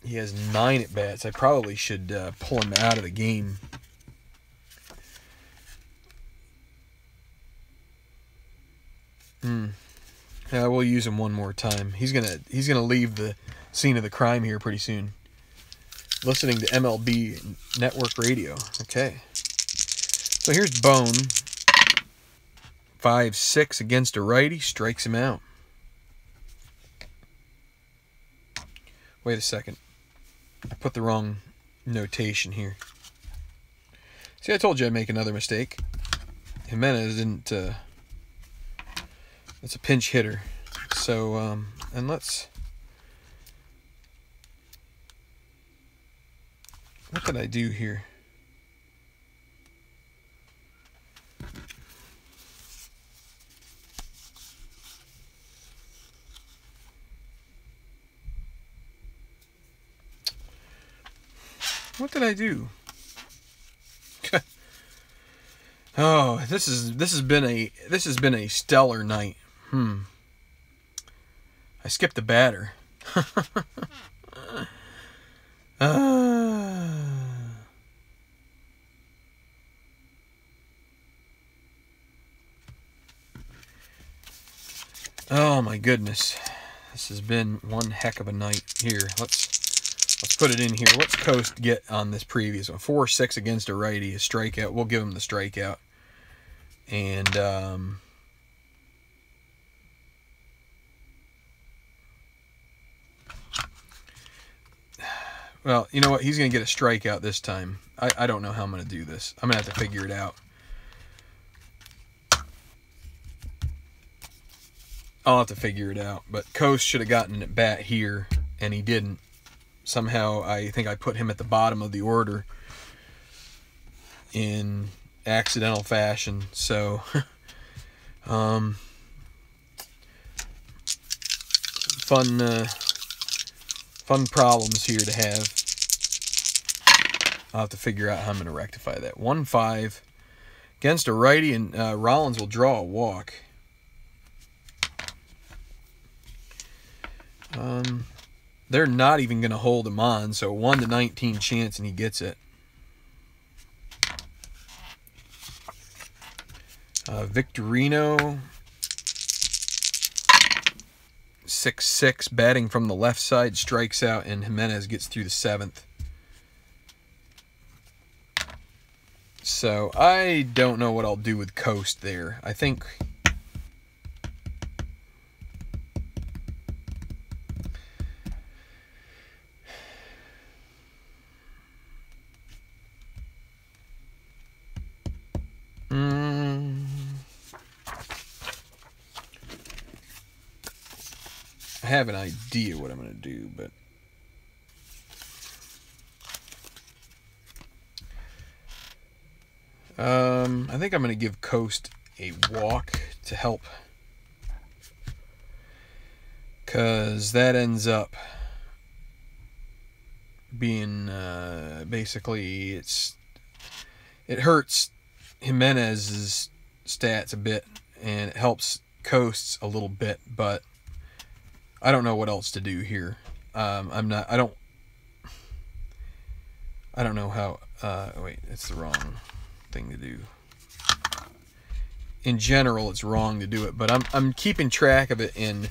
He has 9 at bats. I probably should pull him out of the game. Yeah, we'll use him one more time. He's gonna leave the scene of the crime here pretty soon. Listening to MLB Network Radio. Okay. So here's Bone. 5-6 against a righty. Strikes him out. Wait a second. I put the wrong notation here. See, I told you I'd make another mistake. Jimenez didn't... it's a pinch hitter. So, and let's... What did I do here? What did I do? Oh, this has been a stellar night. I skipped the batter. Oh my goodness. This has been one heck of a night here. Let's put it in here. What's Coast get on this previous one? 4-6 against a righty, a strikeout. We'll give him the strikeout. And well, you know what? He's going to get a strikeout this time. I don't know how I'm going to do this. I'm going to have to figure it out. I'll have to figure it out. But Coast should have gotten an at-bat here, and he didn't. Somehow, I think I put him at the bottom of the order in accidental fashion. So, fun problems here to have. I'll have to figure out how I'm going to rectify that. 1-5 against a righty, and Rollins will draw a walk. They're not even going to hold him on, so 1-19 chance, and he gets it. Victorino, 6-6, batting from the left side, strikes out, and Jimenez gets through the 7th. So I don't know what I'll do with Coast there. I think... I have an idea what I'm going to do, but I think I'm going to give Coast a walk to help, because that ends up being basically it hurts Jimenez's stats a bit, and it helps Coast's a little bit, but I don't know what else to do here. I don't know how, wait, it's the wrong thing to do. In general, it's wrong to do it, but I'm keeping track of it in,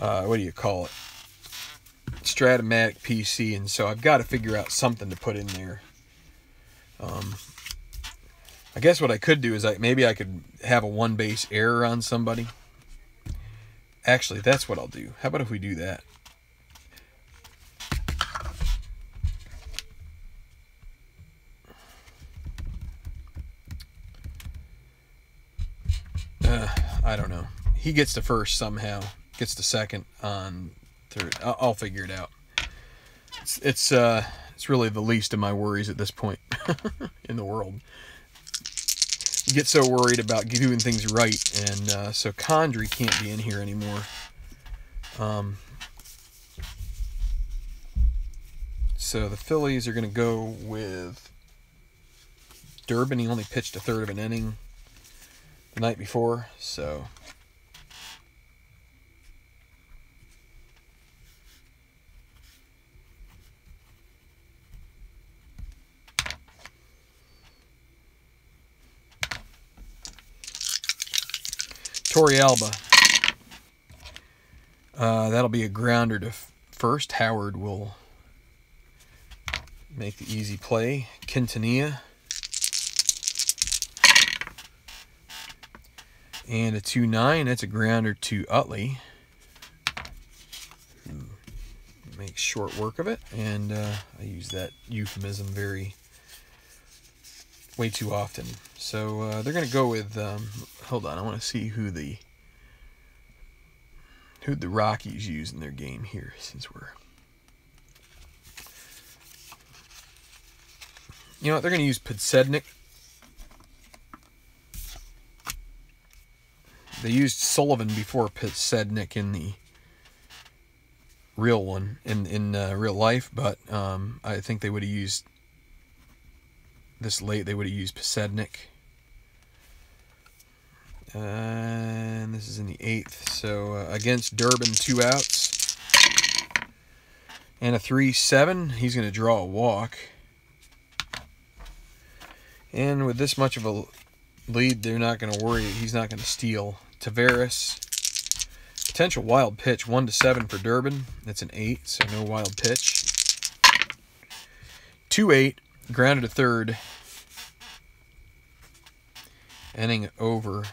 what do you call it? Stratomatic PC, and so I've got to figure out something to put in there. I guess what I could do is maybe I could have a 1 base error on somebody. Actually, that's what I'll do. How about if we do that? I don't know. He gets to first somehow. Gets to second on third. I'll figure it out. It's really the least of my worries at this point in the world. You get so worried about doing things right, and so Condry can't be in here anymore. So the Phillies are going to go with Durbin. He only pitched a third of an inning the night before, so Torrealba. That'll be a grounder to first. Howard will make the easy play. Quintanilla. And a 2-9. That's a grounder to Utley. Makes short work of it. And I use that euphemism way too often. So they're going to go with, hold on, I want to see who the Rockies use in their game here, since we're, you know what, they're going to use Podsednik. They used Sullivan before Podsednik in the real one, in real life, but I think they would have used, this late, they would have used Podsednik. And this is in the 8th. So against Durbin, 2 outs. And a 3-7. He's going to draw a walk. And with this much of a lead, they're not going to worry. He's not going to steal. Taveras. Potential wild pitch. 1-7 for Durbin. That's an 8, so no wild pitch. 2-8. Grounded to third. Inning over.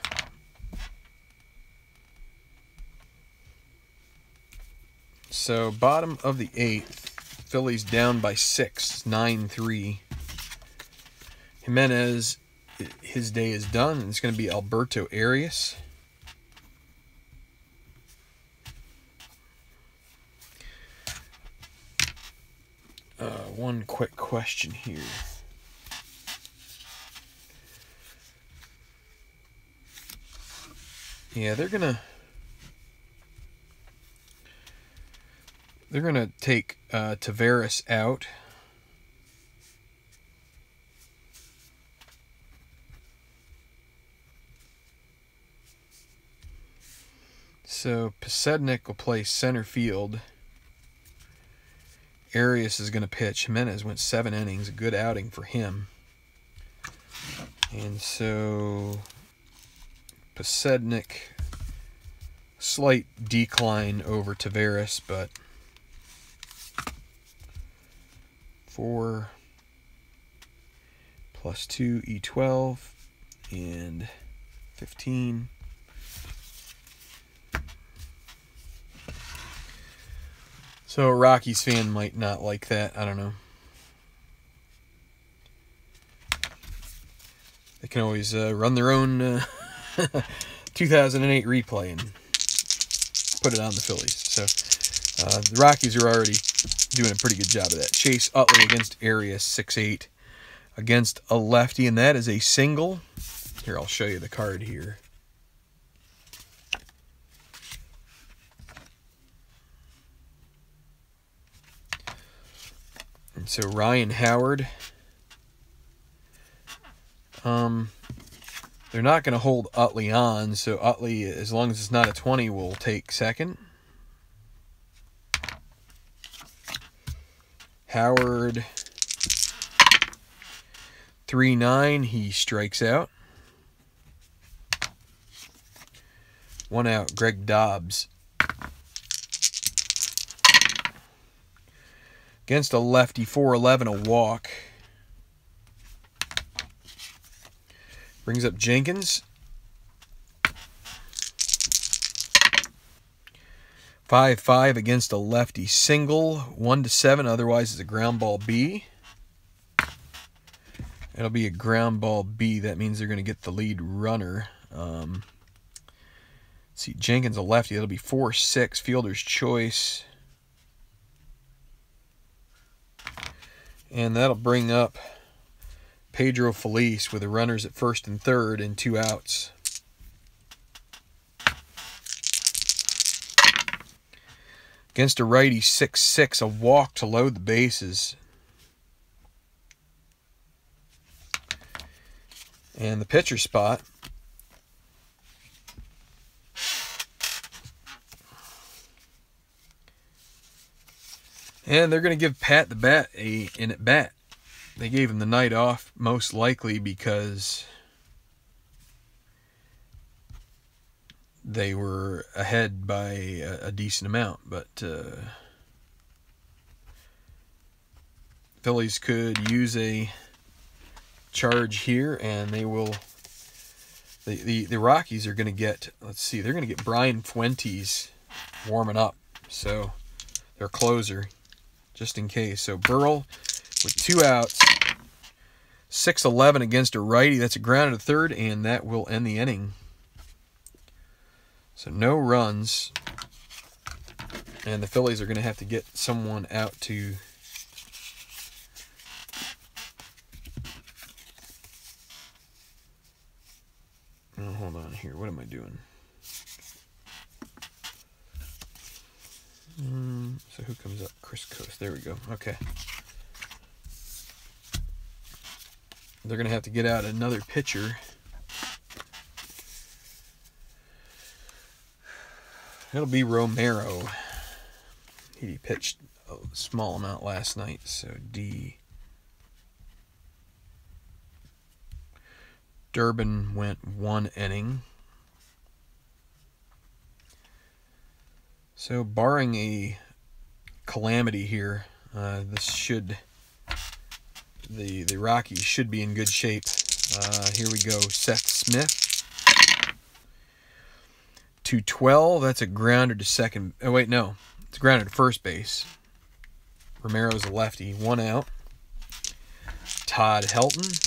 So bottom of the 8th, Phillies down by 6, 9-3. Jimenez, his day is done, and it's going to be Alberto Arias. One quick question here. Yeah, they're gonna take Taveras out. So Podsednik will play center field. Arias is going to pitch. Jimenez went 7 innings, a good outing for him. And so Podsednik, slight decline over Taveras, but 4 plus 2, E12, and 15. So a Rockies fan might not like that. I don't know. They can always run their own 2008 replay and put it on the Phillies. So the Rockies are already doing a pretty good job of that. Chase Utley against Arias, 6-8 against a lefty, and that is a single. Here, I'll show you the card here. And so Ryan Howard, they're not going to hold Utley on, so Utley, as long as it's not a 20, will take second. Howard, 3-9, he strikes out. 1 out, Greg Dobbs. Against a lefty, 4-11, a walk. Brings up Jenkins. 5-5 against a lefty single. 1-7, otherwise it's a ground ball B. It'll be a ground ball B. That means they're going to get the lead runner. Let's see, Jenkins a lefty. That'll be 4-6, fielder's choice. And that'll bring up Pedro Feliz with the runners at first and third and 2 outs. Against a righty 6-6, a walk to load the bases. And the pitcher spot. And they're going to give Pat the Bat an at bat. They gave him the night off, most likely because they were ahead by a decent amount. But Phillies could use a charge here, and they will. The Rockies are going to get, let's see, they're going to get Brian Fuentes warming up. So their closer, just in case. So Burrell with 2 outs, 6-11 against a righty. That's a ground to third, and that will end the inning. So no runs, and the Phillies are going to have to get someone out to hold on here. What am I doing? So who comes up? Chris Coast. There we go. Okay. They're going to have to get out another pitcher. It'll be Romero. He pitched a small amount last night, so D. Durbin went 1 inning. So barring a calamity here, the Rockies should be in good shape. Here we go. Seth Smith. 2-12. That's a grounder to second. Oh, wait, no. It's a grounder to first base. Romero's a lefty. 1 out. Todd Helton.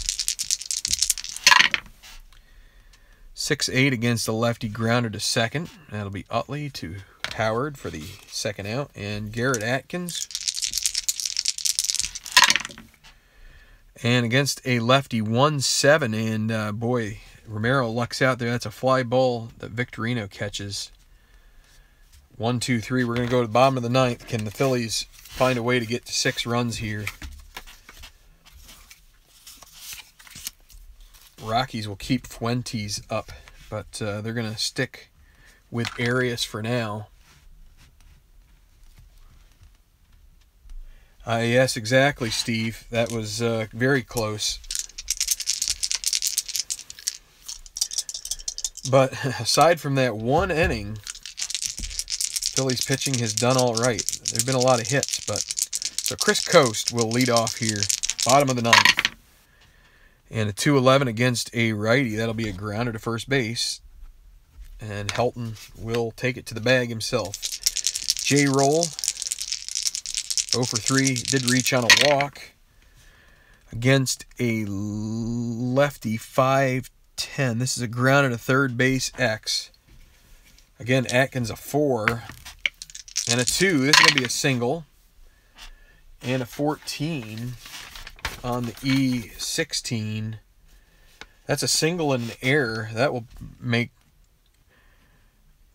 6-8 against the lefty, grounder to second. That'll be Utley to Howard for the second out. And Garrett Atkins. And against a lefty, 1-7. And boy, Romero lucks out there. That's a fly ball that Victorino catches. 1-2-3. We're going to go to the bottom of the ninth. Can the Phillies find a way to get to 6 runs here? Rockies will keep Fuentes up, but they're going to stick with Arias for now. Yes, exactly, Steve. That was very close. But aside from that 1 inning, Phillies pitching has done all right. There's been a lot of hits, but so Chris Coast will lead off here, bottom of the ninth. And a 2-11 against a righty. That'll be a grounder to first base. And Helton will take it to the bag himself. J-Roll, 0 for 3. Did reach on a walk. Against a lefty, 5-10. This is a grounder to third base, X. Again, Atkins a 4. And a 2. This is going to be a single. And a 14. On the E16, that's a single and an error. That will make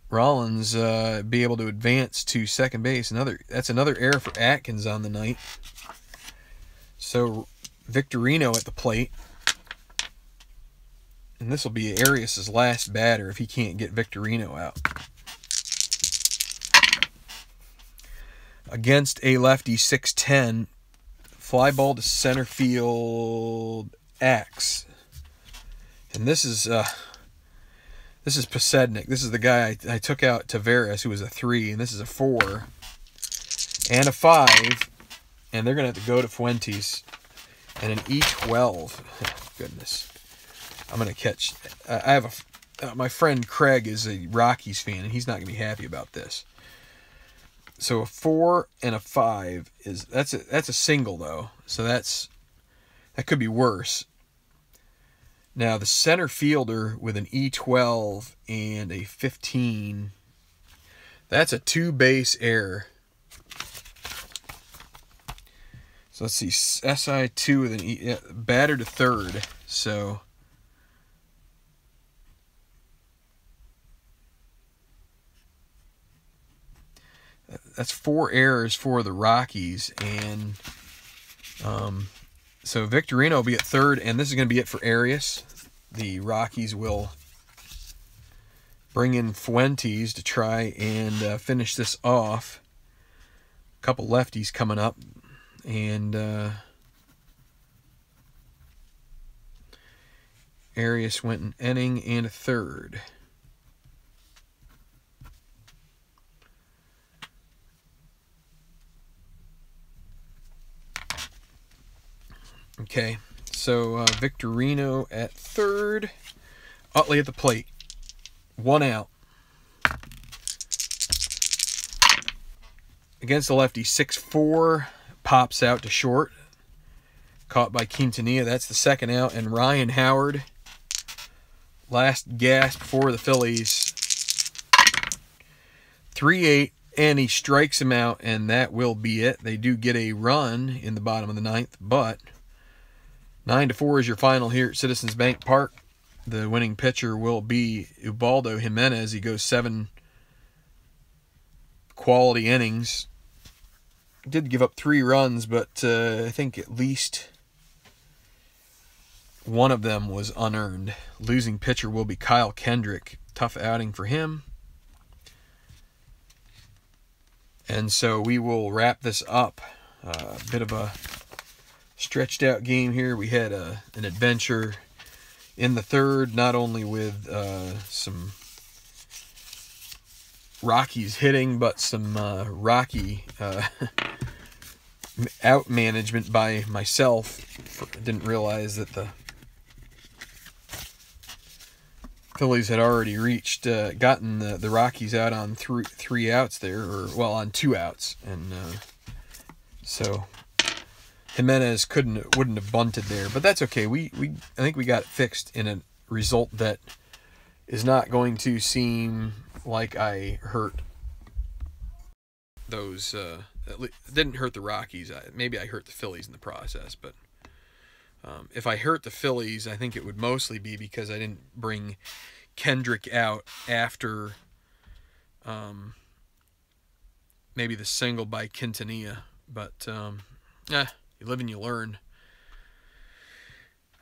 Rollins be able to advance to second base. That's another error for Atkins on the night. So Victorino at the plate, and this will be Arias' last batter if he can't get Victorino out. Against a lefty, 6-10. Fly ball to center field, X. And this is Posednik. This is the guy I took out Tavares, who was a 3, and this is a 4 and a 5. And they're going to have to go to Fuentes and an E12. Goodness. I'm going to catch... I have my friend Craig is a Rockies fan, and he's not going to be happy about this. So a 4 and a 5 that's a single though. So that could be worse. Now the center fielder with an E12 and a 15, that's a 2-base error. So let's see, SI2 with an E, batter to third. So that's 4 errors for the Rockies, and so Victorino will be at third, and this is going to be it for Arias. The Rockies will bring in Fuentes to try and finish this off. A couple lefties coming up, and Arias went an inning and a third. Okay, so Victorino at third, Utley at the plate, 1 out. Against the lefty, 6-4, pops out to short, caught by Quintanilla. That's the 2nd out, and Ryan Howard, last gasp for the Phillies, 3-8, and he strikes him out, and that will be it. They do get a run in the bottom of the 9th, but 9-4 is your final here at Citizens Bank Park. The winning pitcher will be Ubaldo Jimenez. He goes 7 quality innings. Did give up 3 runs, but I think at least one of them was unearned. Losing pitcher will be Kyle Kendrick. Tough outing for him. And so we will wrap this up. A bit of a stretched out game here. We had an adventure in the 3rd, not only with some Rockies hitting, but some Rocky out management by myself. Didn't realize that the Phillies had already gotten the Rockies out on 3 outs there, or well, on 2 outs, and so Jimenez wouldn't have bunted there, but that's okay. I think we got it fixed in a result that is not going to seem like I hurt those. Didn't hurt the Rockies. Maybe I hurt the Phillies in the process, but if I hurt the Phillies, I think it would mostly be because I didn't bring Kendrick out after maybe the single by Quintanilla, but you live and you learn.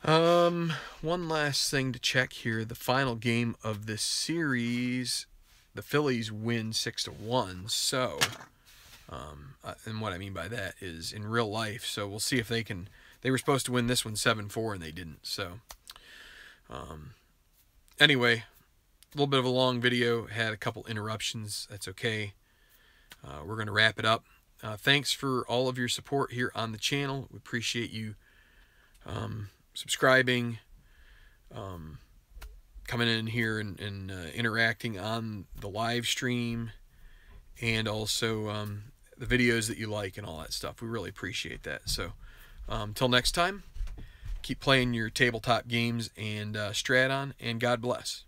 One last thing to check here. The final game of this series, the Phillies win 6-1. So, and what I mean by that is in real life. So we'll see if they can. They were supposed to win this one 7-4, and they didn't. So, anyway, a little bit of a long video. Had a couple interruptions. That's okay. We're going to wrap it up. Thanks for all of your support here on the channel. We appreciate you subscribing, coming in here and interacting on the live stream, and also the videos that you like and all that stuff. We really appreciate that. So until next time, keep playing your tabletop games and Straton, and God bless.